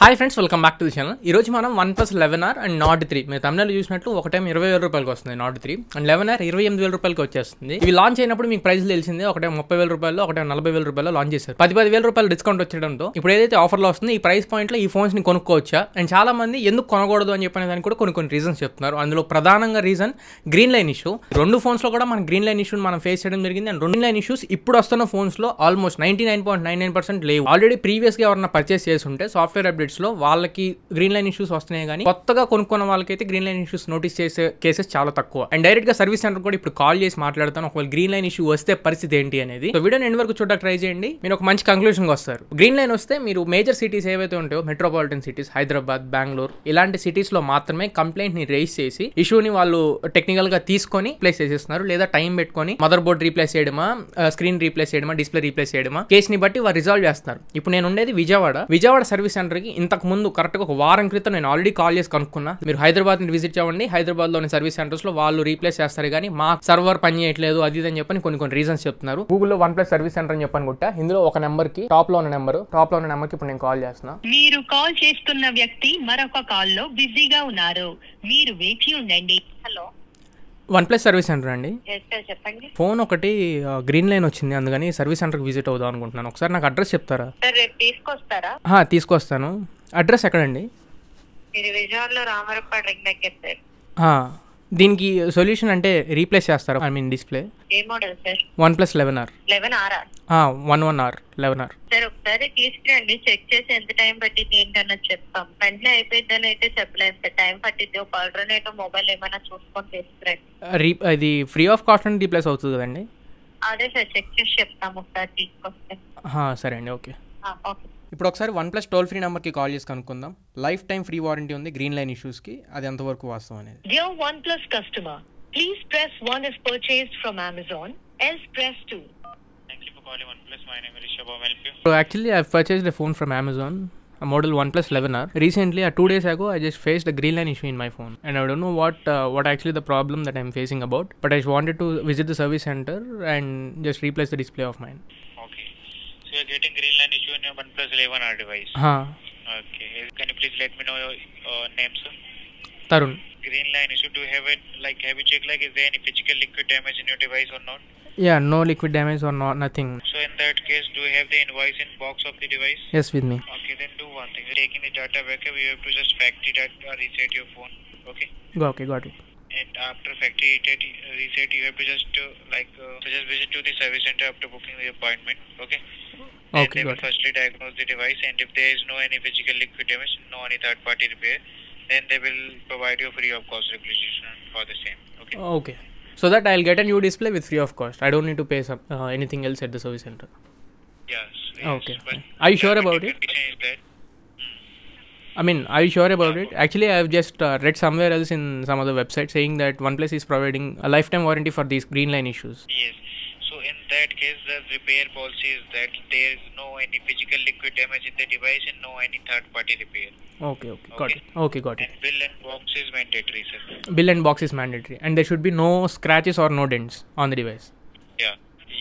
Hi friends, welcome back to the channel. ఈ రోజు మనం OnePlus 11R అండ్ Nord 3 మీరు తమిళనాడు చూసినట్లు ఒక టైం 20,000 రూపాయలకి వస్తుంది Nord 3 అండ్ 11R 28,000 రూపాయలకి వచ్చేస్తుంది. ఇవి లాంచ్ అయినప్పుడు మీకు ప్రైస్ తెలిసిందే, ఒకటే 30,000 రూపాయలు, ఒకటే 40,000 రూపాయలు లాంచ్ చేశారు. 10,000 రూపాయలు డిస్కౌంట్ వచ్చేయడంతో ఇప్పుడు ఏదైతే ఆఫర్లో వస్తుంది ఈ ప్రైస్ పాయింట్లో ఈ ఫోన్స్ ని కొనుక్కోవచ్చా అండ్ చాలా మంది ఎందుకు కొనకూడదు అని చెప్పిన దానికి కూడా కొన్ని రీజన్స్ చెప్తున్నారు. అందులో ప్రధానంగా రీజన్ గ్రీన్ లైన్ ఇష్యూ. రెండు ఫోన్స్ లో కూడా మన గ్రీన్ లైన్ ఇష్యూ మనం ఫేస్ చేయడం జరిగింది అండ్ గ్రీన్ లైన్ ఇష్యూస్ ఇప్పుడు వస్తున్న ఫోన్స్ లో ఆల్మోస్ట్ 99.99% లేవు. ఆల్రెడీ ప్రీవియస్ గా ఎవరైనా పర్చేస్ చేసి ఉంటే సాఫ్ట్వేర్ అప్డేట్స్ లో వాళ్ళకి గ్రీన్ లైన్ ఇష్యూస్ వస్తున్నాయి, కానీ కొత్తగా కొనుక్కున్న వాళ్ళకైతే గ్రీన్ లైన్ ఇష్యూస్ నోటీస్ చేసే కేసెస్ చాలా తక్కువ. అండ్ డైరెక్ట్ గా సర్వీస్ సెంటర్ కూడా ఇప్పుడు కాల్ చేసి మాట్లాడతాను ఒకవేళ గ్రీన్ లైన్ ఇష్యూ వస్తే పరిస్థితి ఏంటి అనేది. సో వీడియో ఎండ్ వరకు చూడడానికి ట్రై చేయండి, మీరు ఒక మంచి కంక్లూజన్ వస్తారు. గ్రీన్ లైన్ వస్తే మీరు మేజర్ సిటీస్ ఏవైతే ఉంటాయో మెట్రోపాలిటన్ సిటీస్, హైదరాబాద్, బెంగళూరు ఇలాంటి సిటీస్ లో మాత్రమే కంప్లైంట్ ని రేస్ చేసి ఇష్యూని వాళ్ళు టెక్నికల్ గా తీసుకొని రీప్లేస్ చేసేస్తున్నారు, లేదా టైం పెట్టుకొని మదర్ బోర్డ్ రీప్లేస్ చేయడమా, స్క్రీన్ రీప్లేస్ చేయడమా, డిస్ప్లే రీప్లేస్ చేయడమా కేసుని బట్టి వాళ్ళు రిజాల్వ్ చేస్తున్నారు. ఇప్పుడు నేను ఉండేది విజయవాడ సర్వీస్ సెంటర్ కి ఇంతకు ముందు కరెక్ట్ గా ఒక వారం క్రితం నేను ఆల్రెడీ కాల్ చేసి కనుక్కున్నా. మీరు హైదరాబాద్ ని విజిట్ చేయండి, హైదరాబాద్ లోని సర్వీస్ సెంటర్స్ లో వాళ్ళు రీప్లేస్ చేస్తారు, కానీ మా సర్వర్ పని చేయట్లేదు అది అని చెప్పని కొన్ని రీజన్స్ చెప్తున్నారు. గూగుల్లో OnePlus సర్వీస్ సెంటర్ అని చెప్పని కొట్టా, ఇందులో ఒక నెంబర్ కి టాప్ లో ఉన్న నెంబర్ కి ఇప్పుడు నేను కాల్ చేస్తున్నా. మీరు కాల్ చేస్తున్న వ్యక్తి మరొక కాల్ లో బిజీగా ఉన్నారు, మీరు వేచి ఉండండి. హలో, OnePlus సర్వీస్ సెంటర్ అండి. చెప్పండి. ఫోన్ ఒకటి గ్రీన్ లైన్ వచ్చింది, అందుకని సర్వీస్ సెంటర్ కి విజిట్ అవుదాం అనుకుంటున్నాను. ఒకసారి నాకు అడ్రస్ చెప్తారా? రేపు తీసుకొస్తారా? తీసుకొస్తాను. అడ్రస్ ఎక్కడండి? మీరు విజయవాడలో రామరపాడు రింగ్ దగ్గర సార్. దీనికి సొల్యూషన్ అంటే రీప్లేస్ చేస్తారా? I mean display. A model sir? OnePlus 11R. 11R 11R 11R. Sir ఒకసారి తీసుకురండి, చెక్ చేసి ఎంత టైం పట్టింది ఏంటన్నది చెప్తాం. వెంటనే అయిపోయిందని అయితే చెప్పలేదు సార్, టైం పట్టింది. ఒక ఆల్టర్నేటివ్ మొబైల్ ఏమైనా చూసుకొని తీసుకురండి. ఇది ఫ్రీ ఆఫ్ కాస్ట్ అని రీప్లేస్ అవుతుంది కదండి? అదే సార్, చెక్ చేసి చెప్తాం ఒకసారి తీసుకొస్తే. సరే అండి, ఓకే. ఓకే. ఇప్పుడు ఒకసారి OnePlus టోల్ ఫ్రీ నెంబర్కి కాల్ చేసి కనుక్కుందాం. లైఫ్ టైం ఫ్రీ వారంటీ ఉంది గ్రీన్ లైన్ ఇష్యూస్కి, అది ఎంతవరకు వాస్తవం అనేది. Dear OnePlus customer, please press 1 if purchased from Amazon, else press 2. Thank you for calling OnePlus. My name is Rishabh. How may I help you? So actually I've purchased a phone from Amazon, a model OnePlus 11R. Recently, 2 days ago, I just faced a green line issue in my phone, and I don't know what actually the problem that I'm facing about. But I wanted to visit the service center and just replace the display of mine. Okay. So you're getting green line issue in your OnePlus 11R device. Okay. Can you please let me know your name, sir? Tarun. Green line issue. Do you have it? Like, have you checked? Like, is there any physical liquid damage in your device or not? Yeah, no liquid damage or nothing. So in that case, do you have the invoice in box of the device? Yes, with me. Okay, then do one thing. Taking the data backup, you have to just factory data reset your phone. Okay. Okay, got it. And after factory reset, you have to just just visit to the service center after booking the appointment. Okay. And Okay, they will got it. firstly diagnose the device, and if there is no any physical liquid damage, no any third party repair, then they will provide you free of cost replacement for the same. Okay. Okay. So that I'll get a new display with free of cost. I don't need to pay anything else at the service center. Yes. Okay. But Are you sure the about it? condition is that I mean, are you sure about it? Actually, I've just read somewhere else in some other website saying that OnePlus is providing a lifetime warranty for these green line issues. yes. So in that case, the repair policy is that there is no any physical liquid damage in the device and no any third party repair. Okay, got it. Okay, got it. And bill and box is mandatory, sir. Bill and box is mandatory, and there should be no scratches or no dents on the device. Yeah.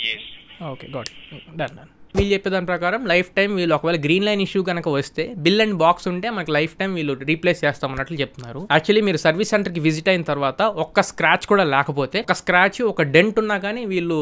Yes. Okay, got it. Done. వీళ్ళు చెప్పే దాని ప్రకారం life time వీళ్ళు ఒకవేళ green line issue కనుక వస్తే bill and box ఉంటే మనకి లైఫ్ టైం వీళ్ళు రీప్లేస్ చేస్తాం అన్నట్లు చెప్తున్నారు. యాక్చువల్లీ మీరు సర్వీస్ సెంటర్కి విజిట్ అయిన తర్వాత ఒక్క స్క్రాచ్ కూడా లేకపోతే, ఒక స్క్రాచ్ ఒక డెంట్ ఉన్నా కానీ వీళ్ళు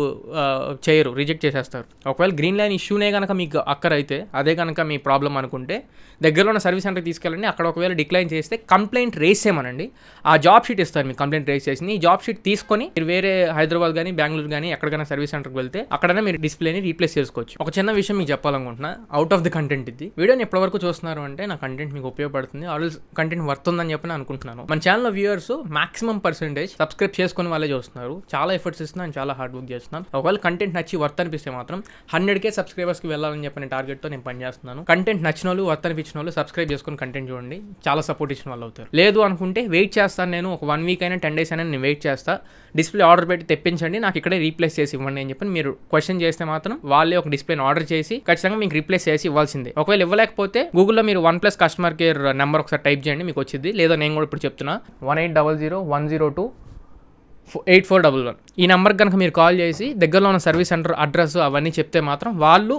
చేయరు, రిజెక్ట్ చేసేస్తారు. ఒకవేళ గ్రీన్ లైన్ ఇష్యూనే కనుక మీకు అక్కరైతే, అదే కనుక మీ ప్రాబ్లం అనుకుంటే దగ్గరలో ఉన్న సర్వీస్ సెంటర్కి తీసుకెళ్ళండి. అక్కడ ఒకవేళ డిక్లైన్ చేస్తే కంప్లైంట్ రేస్ చేయమనండి. ఆ జాబ్ షీట్ ఇస్తారు మీకు, కంప్లైంట్ రేస్ చేసింది. ఈ జాబ్ షీట్ తీసుకొని మీరు వేరే హైదరాబాద్ కానీ బెంగళూరు కానీ ఎక్కడికైనా సర్వీస్ సెంటర్కి వెళ్తే అక్కడనే మీరు డిస్ప్లేని రీప్లేస్ చేసుకోవచ్చు. ఒక చిన్న విషయం మీకు చెప్పాలనుకుంటున్నా, అవుట్ ఆఫ్ ది కంటెంట్ ఇది. వీడియోని ఎప్పటివరకు చూస్తున్నారు అంటే నా కంటెంట్ మీకు ఉపయోగపడుతుంది, ఆల్రెడీ కంటెంట్ వర్త్ ఉందని చెప్పి అనుకుంటున్నాను. మన ఛానల్లో వ్యూవర్స్ మాక్సిమం పర్సెంటేజ్ సబ్స్క్రైబ్ చేసుకుని వాళ్ళే చూస్తున్నారు. చాలా ఎఫర్ట్స్ ఇస్తున్నాను, చాలా హార్డ్ వర్క్ చేస్తున్నాను. ఒకవేళ కంటెంట్ నచ్చి వర్త్ అనిపిస్తే మాత్రం 100K సబ్స్క్రైబర్స్కి వెళ్ళాలని చెప్పిన టార్గెట్తో నేను పనిచేస్తున్నాను. కంటెంట్ నచ్చిన వాళ్ళు, వర్త్ అనిపించిన వాళ్ళు సబ్స్క్రైబ్ చేసుకుని కంటెంట్ చూడండి, చాలా సపోర్ట్ ఇచ్చిన వాళ్ళు అవుతారు. లేదు అనుకుంటే వెయిట్ చేస్తాను, నేను ఒక 1 వీక్ అయినా 10 days అయినా నేను వెయిట్ చేస్తా, డిస్ప్లే ఆర్డర్ పెట్టి తెప్పించండి, నాకు ఇక్కడే రీప్లేస్ చేసి ఇవ్వండి అని చెప్పి మీరు క్వశ్చన్ చేస్తే మాత్రం వాళ్ళే ఒక డిస్ప్లేని ఆర్డర్ చేసి ఖచ్చితంగా మీకు రీప్లేస్ చేసి ఇవ్వాల్సిందే. ఒకవేళ ఇవ్వలేకపోతే గూగుల్లో మీరు OnePlus కస్టమర్ కేర్ నెంబర్ ఒకసారి టైప్ చేయండి, మీకు వచ్చింది. లేదా నేను కూడా ఇప్పుడు చెప్తున్నా 1800 102 8411 ఈ నెంబర్కి కనుక మీరు కాల్ చేసి దగ్గరలో ఉన్న సర్వీస్ సెంటర్ అడ్రస్ అవన్నీ చెప్తే మాత్రం వాళ్ళు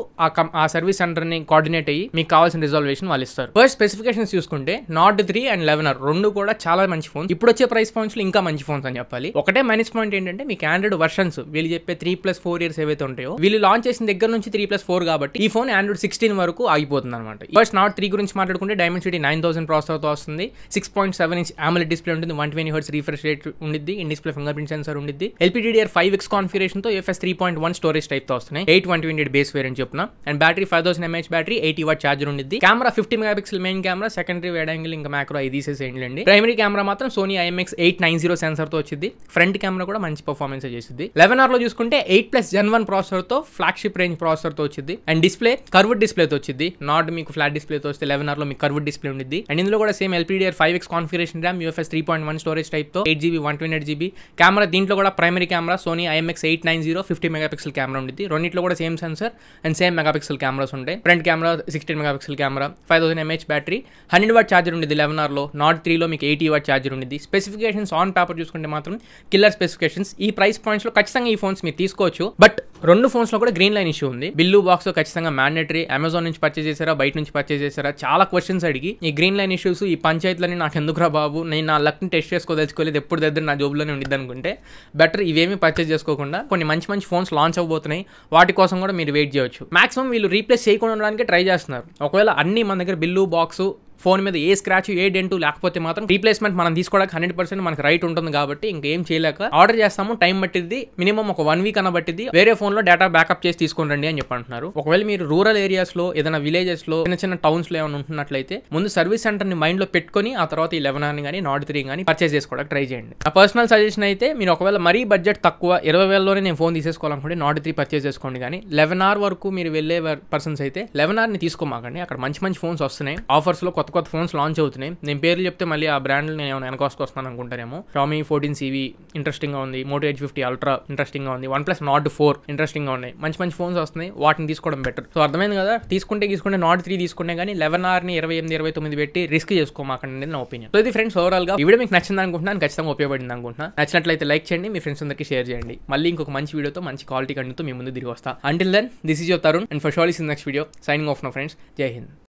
ఆ సర్వీస్ సెంటర్ని కోఆర్డినేట్ అయ్యి మీకు కావాల్సిన రిజర్వేషన్ వాళ్ళు ఇస్తారు. ఫస్ట్ స్పెసిఫికేషన్స్ చూసుకుంటే Nord 3 అండ్ 11R రెండు కూడా చాలా మంచి ఫోన్. ఇప్పుడు వచ్చే ప్రైస్ పాయింట్స్ లో ఇంకా మంచి ఫోన్స్ అని చెప్పాలి. ఒకటే మైనస్ పాయింట్ ఏంటంటే మీకు ఆండ్రాయిడ్ వర్షన్స్ వీళ్ళు చెప్పే 3+4 ఇయర్స్ ఏవైతే ఉంటాయో వీళ్ళు లాంచ్ చేసిన దగ్గర నుంచి 3+4 కాబట్టి ఈ ఫోన్ ఆండ్రాయిడ్ 16 వరకు ఆగిపోతుంది అనమాట. ఫస్ట్ Nord 3 గురించి మాట్లాడుకుంటే Dimensity 9000 ప్రాసెసర్తో వస్తుంది. 6.7 ఇంచ్ AMOLED డిస్ప్లే ఉంటుంది. 120 Hz రిఫ్రెష్ రేట్ ఉండిద్ది. In display finger print censor ఉండిద్ది. LPDDR5X కాన్ఫిగరేషన్ తో UFS 3.1 స్టోరేజ్ టైప్ తో వస్తున్నాయి. 8/128 బేస్ వేరియంట్ చెప్తున్నా. And battery 5000 mAh battery, 80 watt charger ఉండిద్ది. Camera 50 megapixel main camera, secondary wide angle ఇంకా macro ఇది తీసేసేయండి. ప్రైమరీ కెమెరా మాత్రం Sony IMX890 సెన్సార్ తో వచ్చింది. ఫ్రంట్ కెమెరా కూడా మంచి పర్ఫార్మెన్స్ చేసింది. 11R లో చూసుకుంటే 8+ Gen 1 ప్రాసెసర్ తో ఫ్లాగ్షిప్ రేంజ్ ప్రాసెసర్ తో వచ్చింది. అండ్ డిస్ప్లే కర్వ్డ్ డిస్ప్లే తో వచ్చింది. నాట్ మీకు ఫ్లాట్ డిస్ప్లే తో వస్తే 11R లో మీకు కర్వ్డ్ డిస్ప్లే ఉండిద్ది. అండ్ ఇందులో కూడా same LPDDR5X configuration RAM, UFS 3.1 storage type తో 8GB 128GB కెమెరా. దీంట్లో కూడా primary camera Sony IMX890 50 megapixel camera ఉండిద్ది. రెండిట్లో కూడా same sensor and same megapixel cameras ఉంటాయి. Front camera 16 megapixel camera, 5000 mAh battery, 100 watt charger ఉండిద్ది 11R లో. Nord 3 లో మీకు 80 వాట్ ఛార్జర్ ఉండిద్ది. స్పెసిఫికేషన్స్ ఆన్ పేపర్ చూసుకుంటే మాత్రం కిల్లర్ స్పెసిఫికేషన్స్. ఈ ప్రైస్ పాయింట్స్ లో ఖచ్చితంగా ఈ ఫోన్స్ మీరు తీసుకోవచ్చు. బట్ రెండు ఫోన్స్ లో కూడా గ్రీన్ లైన్ ఇష్యూ ఉంది. బిల్లు బాక్స్ ఖచ్చితంగా మ్యాండేటరీ. అమెజాన్ నుంచి పర్చేస్ చేశారా, బయట నుంచి పర్చేస్ చేశారా, చాలా క్వశ్చన్స్ అడిగి ఈ గ్రీన్ లైన్ ఇష్యూస్ ఈ పంచాయతీలని నాకు ఎందుకురా బాబు, నేను నా లక్ని టెస్ట్ చేసుకోదలుచుకోలేదు, ఎప్పుడు దగ్గర నా జోబులోనే ఉండిద్ది అనుకుంటే బెటర్ ఇవేమీ పర్చేస్ చేసుకోకుండా కొన్ని మంచి మంచి ఫోన్స్ లాంచ్ అవబోతున్నాయి. వాటి కోసం కూడా మీరు వెయిట్ చేయొచ్చు. మాక్సిమం వీళ్ళు రీప్లేస్ చేయకుండా ఉండడానికి ట్రై చేస్తున్నారు. ఒకవేళ అన్ని మన దగ్గర బిల్లు బాక్స్ ఫోన్ మీద ఏ స్క్రాచ్ ఏ డెంటు లేకపోతే మాత్రం రీప్లేస్మెంట్ మనం తీసుకోవడానికి 100% మనకు రైట్ ఉంటుంది. కాబట్టి ఇంకేం చేయలేక ఆర్డర్ చేస్తాము. టైం పట్టిద్ది, మినిమం ఒక 1 వీక్ అన్న పట్టిద్ది. వేరే ఫోన్ లో డేటా బ్యాకప్ చేసి తీసుకోండి అని చెప్పంటున్నారు. ఒకవేళ మీరు రూరల్ ఏరియాస్ లో ఏదైనా విలేజెస్ లో చిన్న చిన్న టౌన్స్ లో ఏమైనా ఉంటున్నట్లయితే ముందు సర్వీస్ సెంటర్ ని మైండ్ లో పెట్టుకొని ఆ తర్వాత ఈ 11R కానీ Nord 3 కానీ పర్చేస్ చేసుకోవడానికి ట్రై చేయండి. నా పర్సనల్ సజెషన్ అయితే మీరు ఒకవేళ మరీ బడ్జెట్ తక్కువ 20,000లోనే నేను ఫోన్ తీసేసుకోవాలనుకుంటే Nord 3 పర్చేస్ చేసుకోండి. కానీ 11R వరకు మీరు వెళ్ళే పర్సన్స్ అయితే 11R ని తీసుకోమాకండి. అక్కడ మంచి మంచి ఫోన్స్ వస్తున్నాయి. ఆఫర్స్ లో కొత్త కొత్త ఫోన్స్ లాంచ్ అవుతున్నాయి. నేను పేర్లు చెప్తే మళ్ళీ ఆ బ్రాండ్ నేను ఏమైనా వెనకొస్తాను అనుకుంటారేమో. Xiaomi 14CV ఇంట్రెస్టింగ్ గా ఉంది. Moto Edge 50 Ultra ఇంట్రెస్టింగ్ గా ఉంది. OnePlus Nord 4 ఇంట్రెస్టింగ్ గా ఉన్నాయి. మంచి మంచి ఫోన్స్ వస్తున్నాయి. వాటిని తీసుకోవడం బెటర్. సో అర్థమైంది కదా. తీసుకుంటే Nord 3 తీసుకుంటే కానీ 11R ని 28, 29 పెట్టి రిస్క్ చేసుకోమాకండి అనేది నా ఒపీనియన్. సో ఇది ఫ్రెండ్స్ ఓవరాల్ గా ఈ వీడియో మీకు నచ్చింది అనుకుంటున్నాను. ఖచ్చితంగా ఉపయోగపడింది అనుకుంటున్నా. నచ్చినట్లయితే లైక్ చేయండి, మీ ఫ్రెండ్స్ అందరికీ షేర్ చేయండి. మళ్ళీ ఇంకొక మంచి వీడియోతో మంచి క్వాలిటీ కంటెంట్తో మీ ముందు తిరిగి వస్తా. Until then, this is your Tarun and for sure is in the next video. Signing off now friends. Jai Hind.